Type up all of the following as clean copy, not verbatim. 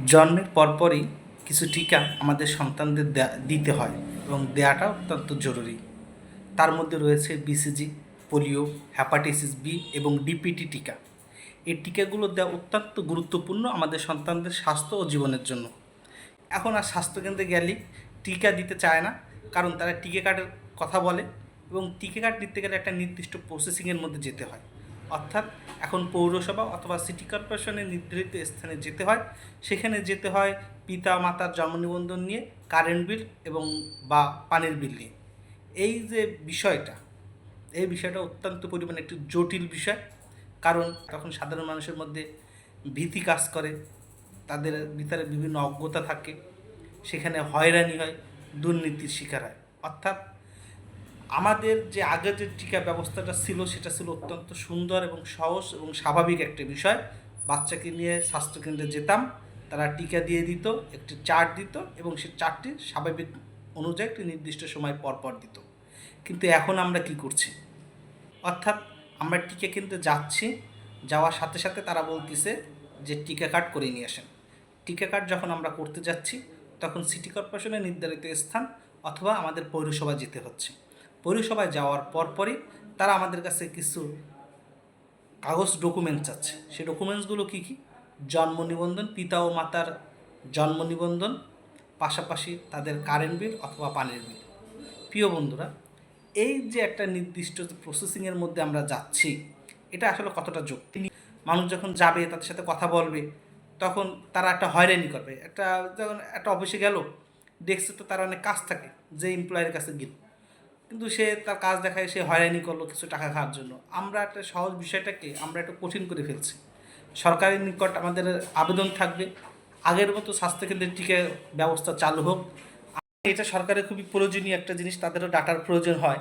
জন্মের পরপরই কিছু টিকা আমাদের সন্তানদের দিতে হয় এবং দেওয়াটা অত্যন্ত জরুরি। তার মধ্যে রয়েছে বিসিজি, পোলিও, হ্যাপাটাইটিস বি এবং ডিপিটি টিকা। এই টিকাগুলো দেওয়া অত্যন্ত গুরুত্বপূর্ণ আমাদের সন্তানদের স্বাস্থ্য ও জীবনের জন্য। এখন আর স্বাস্থ্যকেন্দ্রে গেলেই টিকা দিতে চায় না, কারণ তারা টিকা কার্ডের কথা বলে এবং টিকা কার্ড নিতে গেলে একটা নির্দিষ্ট প্রসেসিংয়ের মধ্যে যেতে হয়। অর্থাৎ এখন পৌরসভা অথবা সিটি কর্পোরেশনের নির্ধারিত স্থানে যেতে হয়। সেখানে যেতে হয় পিতা মাতার জন্ম নিবন্ধন নিয়ে, কারেন্ট বিল এবং বা পানির বিল নিয়ে। এই যে বিষয়টা, এই বিষয়টা অত্যন্ত পরিমাণে একটু জটিল বিষয়, কারণ তখন সাধারণ মানুষের মধ্যে ভীতি কাজ করে, তাদের ভিতরে বিভিন্ন অজ্ঞতা থাকে, সেখানে হয়রানি হয়, দুর্নীতির শিকার হয়। অর্থাৎ আমাদের যে আগের যে টিকা ব্যবস্থাটা ছিল সেটা ছিল অত্যন্ত সুন্দর এবং সহজ এবং স্বাভাবিক একটা বিষয়। বাচ্চাকে নিয়ে স্বাস্থ্যকেন্দ্রে যেতাম, তারা টিকা দিয়ে দিত, একটি চার্ট দিত এবং সেই চার্টটি স্বাভাবিক অনুযায়ী একটি নির্দিষ্ট সময় পর পর দিত। কিন্তু এখন আমরা কি করছি? অর্থাৎ আমরা টিকা কিনতে যাচ্ছি, যাওয়ার সাথে সাথে তারা বলতেছে যে টিকা কার্ড করে নিয়ে আসেন। টিকা কার্ড যখন আমরা করতে যাচ্ছি, তখন সিটি কর্পোরেশনের নির্ধারিত স্থান অথবা আমাদের পৌরসভায় যেতে হচ্ছে। পৌরসভায় যাওয়ার পরপরই তারা আমাদের কাছে কিছু কাগজ ডকুমেন্টস চাচ্ছে। সেই ডকুমেন্টসগুলো কী কী? জন্ম নিবন্ধন, পিতা ও মাতার জন্ম নিবন্ধন, পাশাপাশি তাদের কারেন্ট বিল অথবা পানির বিল। প্রিয় বন্ধুরা, এই যে একটা নির্দিষ্ট প্রসেসিংয়ের মধ্যে আমরা যাচ্ছি, এটা আসলে কতটা যৌক্তিক? মানুষ যখন যাবে, তাদের সাথে কথা বলবে, তখন তারা একটা হয়রানি করবে। যখন একটা অফিসে গেল, ডেস্কে তো তার অনেক কাজ থাকে, যে এমপ্লয়ের কাছে গেল, কিন্তু সে তার কাজ দেখায়, সে হয়রানি করলো কিছু টাকা খাওয়ার জন্য। আমরা একটা সহজ বিষয়টাকে আমরা একটু কঠিন করে ফেলছি। সরকারের নিকট আমাদের আবেদন থাকবে, আগের মতো স্বাস্থ্যকেন্দ্রের টিকা ব্যবস্থা চালু হোক। এটা সরকারের খুবই প্রয়োজনীয় একটা জিনিস, তাদেরও ডাটার প্রয়োজন হয়।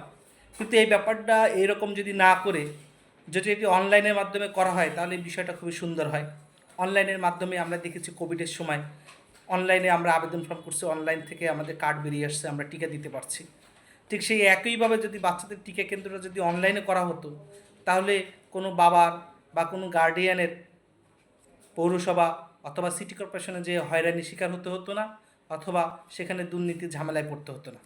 কিন্তু এই ব্যাপারটা এইরকম যদি না করে, যদি এটি অনলাইনের মাধ্যমে করা হয়, তাহলে এই বিষয়টা খুবই সুন্দর হয়। অনলাইনের মাধ্যমে আমরা দেখেছি কোভিডের সময় অনলাইনে আমরা আবেদন ফর্ম করছি, অনলাইন থেকে আমাদের কার্ড বেরিয়ে আসছে, আমরা টিকা দিতে পারছি। ঠিক সেই একইভাবে যদি বাচ্চাদের টিকা কেন্দ্রটা যদি অনলাইনে করা হতো, তাহলে কোনো বাবার বা কোনো গার্ডিয়ানের পৌরসভা অথবা সিটি কর্পোরেশনে যে হয়রানির শিকার হতে হতো না, অথবা সেখানে দুর্নীতির ঝামেলায় পড়তে হতো না।